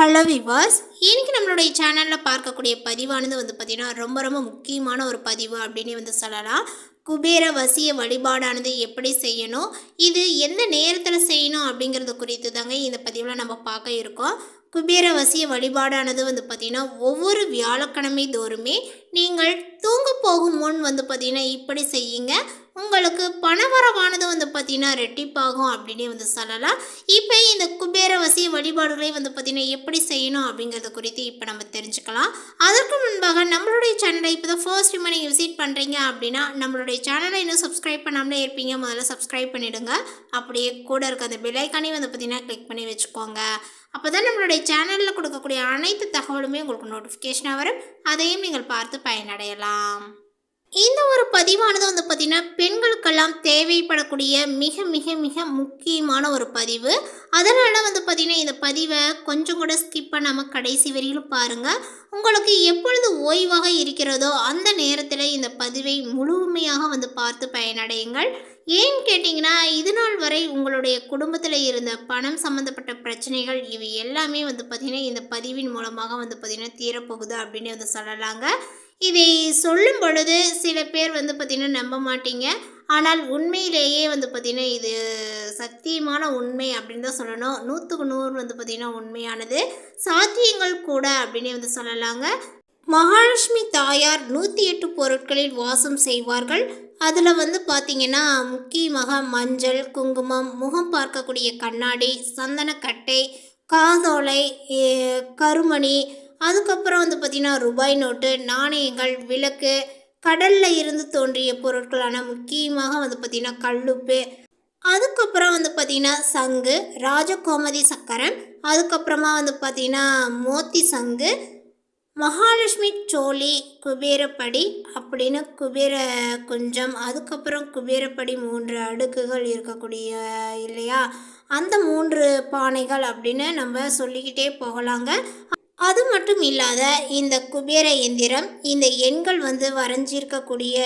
Hello விவாஸ், இன்னைக்கு நம்மளுடைய சேனலில் பார்க்கக்கூடிய பதிவானது பார்த்திங்கன்னா ரொம்ப முக்கியமான ஒரு பதிவு அப்படின்னு சொல்லலாம். குபேர வசிய வழிபாடானது எப்படி செய்யணும், இது எந்த நேரத்தில் செய்யணும் அப்படிங்கிறது குறித்து தாங்க இந்த பதிவில் நம்ம பார்க்க இருக்கோம். குபேர வசிய வழிபாடானது பார்த்திங்கன்னா ஒவ்வொரு வியாழக்கிழமை தோறுமே நீங்கள் தூங்க போகும் முன் பார்த்திங்கன்னா இப்படி செய்யுங்க. உங்களுக்கு பணவரவானது பார்த்திங்கன்னா ரெட்டிப்பாகும் அப்படின்னு சொல்லலாம். இப்போ இந்த குபேர வசிய வழிபாடுகளை பார்த்திங்கன்னா எப்படி செய்யணும் அப்படிங்கிறத குறித்து இப்போ நம்ம தெரிஞ்சுக்கலாம். அதற்கு முன்பாக நம்மளுடைய சேனலை இப்போ தான் ஃபர்ஸ்ட் டைம் நீங்கள் விசிட் பண்ணுறீங்க அப்படின்னா நம்மளுடைய சேனலை இன்னும் சப்ஸ்கிரைப் பண்ணாமலே இருப்பீங்க. முதல்ல சப்ஸ்கிரைப் பண்ணிவிடுங்க. அப்படியே கூட இருக்க அந்த பெல் ஐக்கானே பார்த்திங்கன்னா கிளிக் பண்ணி வச்சுக்கோங்க. அப்போ தான் நம்மளுடைய சேனலில் கொடுக்கக்கூடிய அனைத்து தகவலுமே உங்களுக்கு நோட்டிஃபிகேஷனாக வரும். அதையும் நீங்கள் பார்த்து பயனடையலாம். இந்த ஒரு பதிவானது பார்த்திங்கன்னா பெண்களுக்கெல்லாம் தேவைப்படக்கூடிய மிக மிக மிக முக்கியமான ஒரு பதிவு. அதனால் பார்த்திங்கன்னா இந்த பதிவை கொஞ்சம் கூட ஸ்கிப் பண்ணாமல் கடைசி வரையிலும் பாருங்கள். உங்களுக்கு எப்பொழுது ஓய்வாக இருக்கிறதோ அந்த நேரத்தில் இந்த பதிவை முழுமையாக பார்த்து பயனடையுங்கள். ஏன்னு கேட்டிங்கன்னா இது நாள் வரை உங்களுடைய குடும்பத்தில் இருந்த பணம் சம்மந்தப்பட்ட பிரச்சனைகள் இவை எல்லாமே பார்த்திங்கன்னா இந்த பதிவின் மூலமாக பார்த்திங்கன்னா தீரப்போகுது அப்படின்னு சொல்லலாங்க. இதை சொல்லும் பொழுது சில பேர் பார்த்திங்கன்னா நம்ப மாட்டீங்க. ஆனால் உண்மையிலேயே பார்த்திங்கன்னா இது சத்தியமான உண்மை அப்படின்னு தான் சொல்லணும். 100க்கு 100 பார்த்திங்கன்னா உண்மையானது, சாத்தியங்கள் கூட அப்படின்னு சொல்லலாங்க. மகாலட்சுமி தாயார் 108 பொருட்களில் வாசம் செய்வார்கள். அதில் பார்த்திங்கன்னா முக்கியமாக மஞ்சள், குங்குமம், முகம் பார்க்கக்கூடிய கண்ணாடி, சந்தனக்கட்டை, காதோலை, கருமணி, அதுக்கப்புறம் பார்த்திங்கன்னா ரூபாய் நோட்டு, நாணயங்கள், விளக்கு, கடலில் இருந்து தோன்றிய பொருட்களான முக்கியமாக பார்த்திங்கன்னா கல்லுப்பு, அதுக்கப்புறம் பார்த்திங்கன்னா சங்கு, ராஜகோமதி சக்கரம், அதுக்கப்புறமா பார்த்திங்கன்னா மோத்தி சங்கு, மகாலட்சுமி சோழி, குபேரப்படி அப்படின்னு குபேர குஞ்சம், அதுக்கப்புறம் குபேரப்படி 3 அடுக்குகள் இருக்கக்கூடிய இல்லையா, அந்த 3 பானைகள் அப்படின்னு நம்ம சொல்லிக்கிட்டே போகலாங்க. அது மட்டும் இல்லாத இந்த குபேர எந்திரம், இந்த எண்கள் வரைஞ்சிருக்கக்கூடிய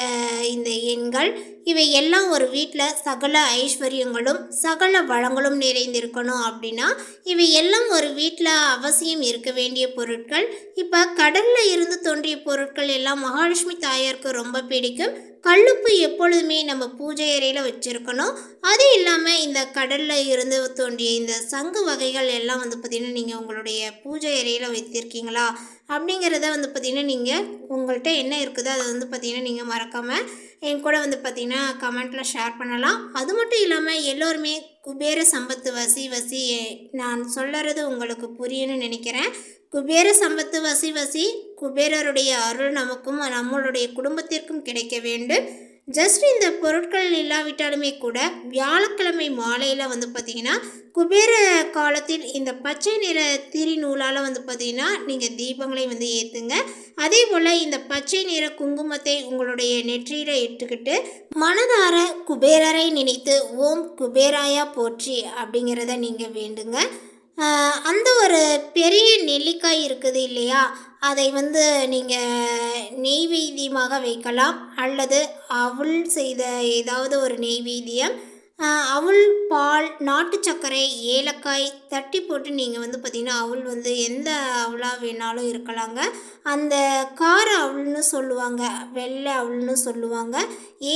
இந்த எண்கள் இவை எல்லாம் ஒரு வீட்டில் சகல ஐஸ்வர்யங்களும் சகல வளங்களும் நிறைந்திருக்கணும் அப்படின்னா இவை எல்லாம் ஒரு வீட்டில் அவசியம் இருக்க வேண்டிய பொருட்கள். இப்போ கடலில் இருந்து தோன்றிய பொருட்கள் எல்லாம் மகாலட்சுமி தாயாருக்கு ரொம்ப பிடிக்கும். கல்லுப்பு எப்பொழுதுமே நம்ம பூஜை அறையில் வச்சுருக்கணும். அது இல்லாமல் இந்த கடலில் இருந்து தோன்றிய இந்த சங்கு வகைகள் எல்லாம் பார்த்திங்கன்னா நீங்கள் உங்களுடைய பூஜை அறையில் வைத்திருக்கீங்களா அப்படிங்கிறத பார்த்திங்கன்னா நீங்கள் உங்கள்கிட்ட என்ன இருக்குதோ அதை பார்த்திங்கன்னா நீங்கள் மறக்காமல் என் கூட பார்த்திங்கன்னா கமெண்ட்டில் ஷேர் பண்ணலாம். அது மட்டும் இல்லாமல் எல்லோருமே குபேர சம்பத்து வசி நான் சொல்லுறது உங்களுக்கு புரியும்னு நினைக்கிறேன். குபேர சம்பத்து வசி குபேரருடைய அருள் நமக்கும் நம்மளுடைய குடும்பத்திற்கும் கிடைக்க வேண்டும். ஜஸ்ட் இந்த பொருட்கள் இல்லாவிட்டாலுமே கூட வியாழக்கிழமை மாலையில் பார்த்திங்கன்னா குபேர காலத்தில் இந்த பச்சை நிற திரி நூலால் பார்த்திங்கன்னா நீங்கள் தீபங்களை ஏற்றுங்க. அதே போல் இந்த பச்சை நிற குங்குமத்தை உங்களுடைய நெற்றியில் இட்டுக்கிட்டு மனதார குபேரரை நினைத்து ஓம் குபேராயா போற்றி அப்படிங்கிறத நீங்கள் வேண்டுங்க. அந்த ஒரு பெரிய நெல்லிக்காய் இருக்குது இல்லையா, அதை நீங்கள் நெய்வேத்தியமாக வைக்கலாம். அல்லது அவள் செய்த ஏதாவது ஒரு நெய்வேத்தியம், அவள், பால், நாட்டு சர்க்கரை, ஏலக்காய் தட்டி போட்டு நீங்கள் பார்த்திங்கன்னா அவள் எந்த அவளாக வேணாலும் இருக்கலாங்க. அந்த கார அவள்னு சொல்லுவாங்க, வெள்ளை அவள்னு சொல்லுவாங்க,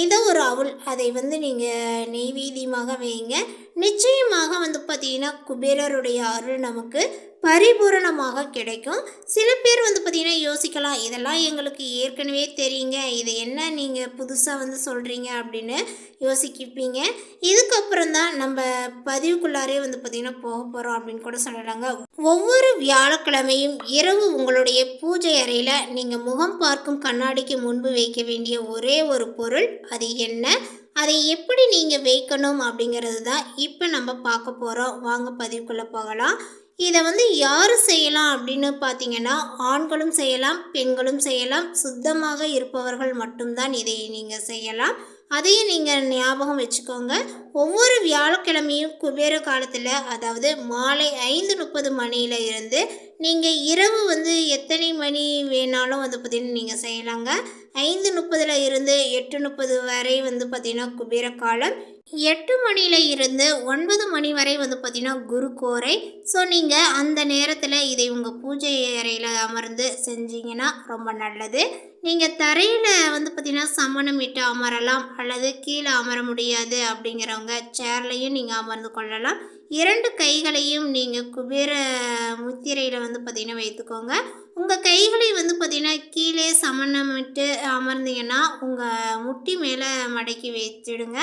ஏதோ ஒரு அவள் அதை நீங்கள் நெய்வேத்தியமாக வைங்க. நிச்சயமாக பார்த்திங்கன்னா குபேரருடைய அருள் நமக்கு பரிபூரணமாக கிடைக்கும். சில பேர் பார்த்திங்கன்னா யோசிக்கலாம், இதெல்லாம் எங்களுக்கு ஏற்கனவே தெரியுங்க, இதை என்ன நீங்கள் புதுசாக சொல்கிறீங்க அப்படின்னு யோசிக்கிப்பீங்க. இதுக்கப்புறம் தான் நம்ம பதிவுக்குள்ளாரே பார்த்திங்கன்னா போக போகிறோம் அப்படின்னு கூட சொல்லலாங்க. ஒவ்வொரு வியாழக்கிழமையும் இரவு உங்களுடைய பூஜை அறையில் நீங்கள் முகம் பார்க்கும் கண்ணாடிக்கு முன்பு வைக்க வேண்டிய ஒரே ஒரு பொருள், அது என்ன, அதை எப்படி நீங்கள் வைக்கணும் அப்படிங்கிறது தான் இப்போ நம்ம பார்க்க போகிறோம். வாங்க பதிவுக்குள்ளே போகலாம். இதை யார் செய்யலாம் அப்படின்னு பார்த்தீங்கன்னா ஆண்களும் செய்யலாம், பெண்களும் செய்யலாம். சுத்தமாக இருப்பவர்கள் மட்டும்தான் இதை நீங்கள் செய்யலாம். அதையும் நீங்கள் ஞாபகம் வச்சுக்கோங்க. ஒவ்வொரு வியாழக்கிழமையும் குபேர காலத்தில், அதாவது மாலை 5:30 மணியில் இருந்து நீங்கள் இரவு எத்தனை மணி வேணாலும் பார்த்திங்கன்னா நீங்கள் செய்யலாங்க. 5:30 இருந்து 8:30 வரை பார்த்திங்கன்னா குபேர காலம். 8 மணியில இருந்து 9 மணி வரை வந்து பார்த்தீங்கன்னா குருக்கோரை. ஸோ நீங்கள் அந்த நேரத்தில் இதை உங்கள் பூஜை அறையில் அமர்ந்து செஞ்சீங்கன்னா ரொம்ப நல்லது. நீங்கள் தரையில் வந்து பார்த்தீங்கன்னா சமணம் இட்டு அமரலாம், அல்லது கீழே அமர முடியாது அப்படிங்கிறவங்க சேர்லையும் நீங்கள் அமர்ந்து கொள்ளலாம். 2 கைகளையும் நீங்கள் குபேர முத்திரையில் வந்து பார்த்தீங்கன்னா வைத்துக்கோங்க. உங்கள் கைகளை வந்து பார்த்தீங்கன்னா கீழே சமணமிட்டு அமர்ந்தீங்கன்னா உங்கள் முட்டி மேலே மடக்கி வச்சிடுங்க.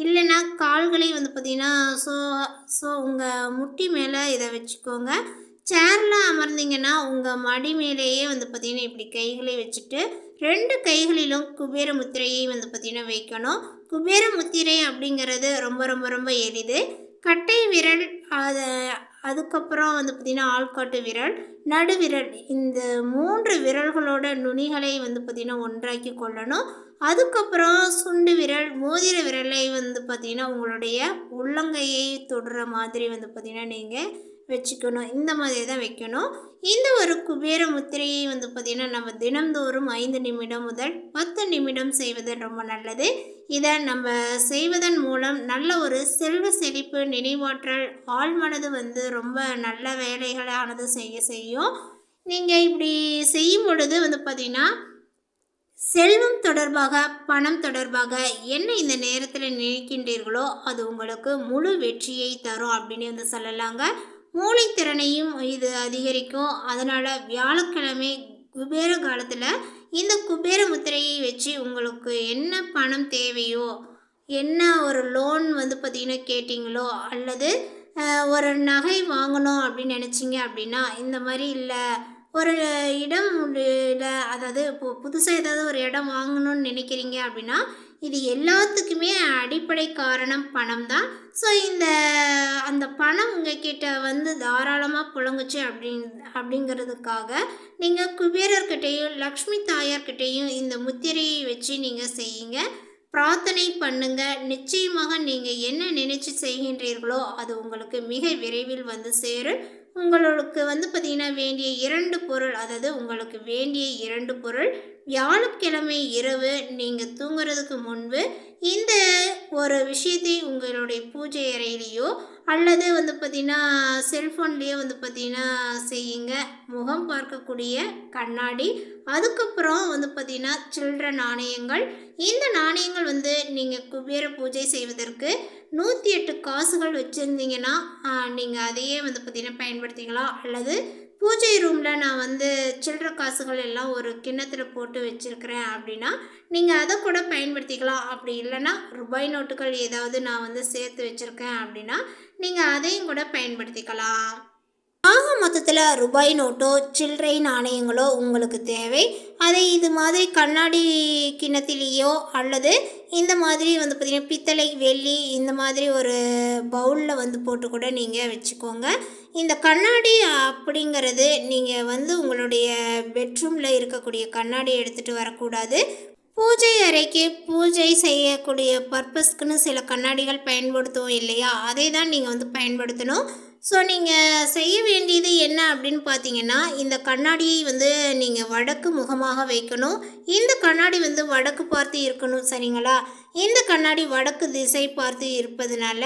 இல்லைன்னா கால்களை வந்து பார்த்தீங்கன்னா ஸோ ஸோ உங்கள் முட்டி மேலே இதை வச்சுக்கோங்க. சேரில் அமர்ந்தீங்கன்னா உங்கள் மடி மேலேயே வந்து பார்த்தீங்கன்னா இப்படி கைகளை வச்சுட்டு 2 கைகளிலும் குபேர முத்திரையை வந்து பார்த்தீங்கன்னா வைக்கணும். குபேர முத்திரை அப்படிங்கிறது ரொம்ப ரொம்ப ரொம்ப எளிது. கட்டை விரல், அது அதுக்கப்புறம் வந்து பார்த்திங்கன்னா ஆள்காட்டு விரல், நடுவிரல், இந்த 3 விரல்களோட நுனிகளை வந்து பார்த்திங்கன்னா ஒன்றாக்கி கொள்ளணும். அதுக்கப்புறம் சுண்டு விரல், மோதிர விரலை வந்து பார்த்திங்கன்னா உங்களுடைய உள்ளங்கையை தொடுற மாதிரி வந்து பார்த்திங்கன்னா நீங்கள் வச்சுக்கணும். இந்த மாதிரி தான் வைக்கணும். இந்த ஒரு குபேர முத்திரையை வந்து பார்த்திங்கன்னா நம்ம தினந்தோறும் 5 நிமிடம் முதல் 10 நிமிடம் செய்வது ரொம்ப நல்லது. இதை நம்ம செய்வதன் மூலம் நல்ல ஒரு செல்வ செழிப்பு, நினைவாற்றல், ஆழ்மனது வந்து ரொம்ப நல்ல வேலைகளானது செய்யும். நீங்கள் இப்படி செய்யும் பொழுது வந்து பார்த்திங்கன்னா செல்வம் தொடர்பாக, பணம் தொடர்பாக என்ன இந்த நேரத்தில் நினைக்கின்றீர்களோ அது உங்களுக்கு முழு வெற்றியை தரும் அப்படின்னு வந்து சொல்லலாங்க. மூளைத்திறனையும் இது அதிகரிக்கும். அதனால் வியாழக்கிழமை குபேர காலத்தில் இந்த குபேர முத்திரையை வச்சு உங்களுக்கு என்ன பணம் தேவையோ, என்ன ஒரு லோன் வந்து பார்த்திங்கன்னா கேட்டிங்களோ, அல்லது ஒரு நகை வாங்கணும் அப்படின்னு நினச்சிங்க அப்படின்னா, இந்த மாதிரி இல்லை ஒரு இடம் இல்லை, அதாவது இப்போது புதுசாக ஏதாவது ஒரு இடம் வாங்கணும்னு நினைக்கிறீங்க அப்படின்னா, இது எல்லாத்துக்குமே அடிப்படை காரணம் பணம் தான். ஸோ அந்த பணம் உங்ககிட்ட வந்து தாராளமாக புழங்குச்சு அப்படிங்கிறதுக்காக நீங்கள் குபேரர்கிட்டையும் லக்ஷ்மி தாயார்கிட்டையும் இந்த முத்திரையை வச்சு நீங்கள் செய்யுங்க. பிரார்த்தனை பண்ணுங்க. நிச்சயமாக நீங்கள் என்ன நினைச்சு செய்கின்றீர்களோ அது உங்களுக்கு மிக விரைவில் வந்து சேரும். உங்களுக்கு வந்து பார்த்திங்கன்னா வேண்டிய 2 பொருள், அதாவது உங்களுக்கு வேண்டிய 2 பொருள், வியாழக்கிழமை இரவு நீங்கள் தூங்குறதுக்கு முன்பு இந்த ஒரு விஷயத்தை உங்களுடைய பூஜை அறையிலையோ அல்லது வந்து பார்த்திங்கன்னா செல்ஃபோன்லேயோ வந்து பார்த்திங்கன்னா செய்யுங்க. முகம் பார்க்கக்கூடிய கண்ணாடி, அதுக்கப்புறம் வந்து பார்த்திங்கன்னா சில்லற நாணயங்கள். இந்த நாணயங்கள் வந்து நீங்கள் குபேர பூஜை செய்வதற்கு 108 காசுகள் வச்சுருந்தீங்கன்னா நீங்கள் அதையே வந்து பார்த்திங்கன்னா பயன்படுத்திக்கலாம். அல்லது பூஜை ரூமில் நான் வந்து சில்லற காசுகள் எல்லாம் ஒரு கிண்ணத்தில் போட்டு வச்சுருக்கிறேன் அப்படின்னா நீங்கள் அதை கூட பயன்படுத்திக்கலாம். அப்படி இல்லைன்னா ரூபாய் நோட்டுகள் ஏதாவது நான் வந்து சேர்த்து வச்சுருக்கேன் அப்படின்னா நீங்கள் அதையும் கூட பயன்படுத்திக்கலாம். ஆக மொத்தத்தில் ரூபாய் நோட்டோ சில்லறை நாணயங்களோ உங்களுக்கு தேவை. அதை இது மாதிரி கண்ணாடி கிண்ணத்திலேயோ அல்லது இந்த மாதிரி வந்து பார்த்திங்கன்னா பித்தளை, வெள்ளி இந்த மாதிரி ஒரு பவுலில் வந்து போட்டு கூட நீங்கள் வச்சுக்கோங்க. இந்த கண்ணாடி அப்படிங்கிறது நீங்கள் வந்து உங்களுடைய பெட்ரூமில் இருக்கக்கூடிய கண்ணாடி எடுத்துகிட்டு வரக்கூடாது. பூஜை அறைக்கு பூஜை செய்யக்கூடிய பர்பஸ்க்குன்னு சில கண்ணாடிகள் பயன்படுத்துவோம் இல்லையா, அதை தான் நீங்கள் வந்து பயன்படுத்தணும். ஸோ நீங்கள் செய்ய வேண்டியது என்ன அப்படின்னு பார்த்தீங்கன்னா, இந்த கண்ணாடியை வந்து நீங்கள் வடக்கு முகமாக வைக்கணும். இந்த கண்ணாடி வந்து வடக்கு பார்த்து இருக்கணும், சரிங்களா? இந்த கண்ணாடி வடக்கு திசை பார்த்து இருப்பதனால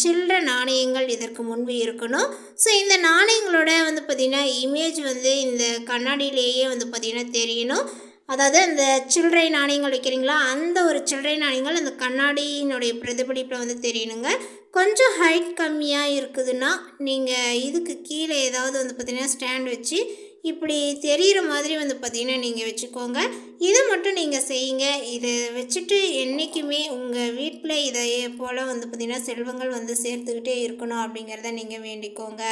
சில்லற நாணயங்கள் இதற்கு முன்பு இருக்கணும். ஸோ இந்த நாணயங்களோட வந்து பார்த்திங்கன்னா இமேஜ் வந்து இந்த கண்ணாடியிலேயே வந்து பார்த்திங்கன்னா தெரியணும். அதாவது அந்த சில்லறை நாணயங்கள் வைக்கிறீங்களா, அந்த ஒரு சில்லறை நாணயங்கள் அந்த கண்ணாடியினுடைய பிரதிபலிப்பில் வந்து தெரியணுங்க. கொஞ்சம் ஹைட் கம்மியாக இருக்குதுன்னா நீங்கள் இதுக்கு கீழே ஏதாவது வந்து பார்த்திங்கன்னா ஸ்டாண்ட் வச்சு இப்படி தெரிகிற மாதிரி வந்து பார்த்திங்கன்னா நீங்கள் வச்சுக்கோங்க. இதை மட்டும் நீங்கள் செய்யுங்க. இதை வச்சுட்டு என்றைக்குமே உங்கள் வீட்டில் இதை போல் வந்து பார்த்திங்கன்னா செல்வங்கள் வந்து சேர்த்துக்கிட்டே இருக்கணும் அப்படிங்கிறத நீங்கள் வேண்டிக்கோங்க.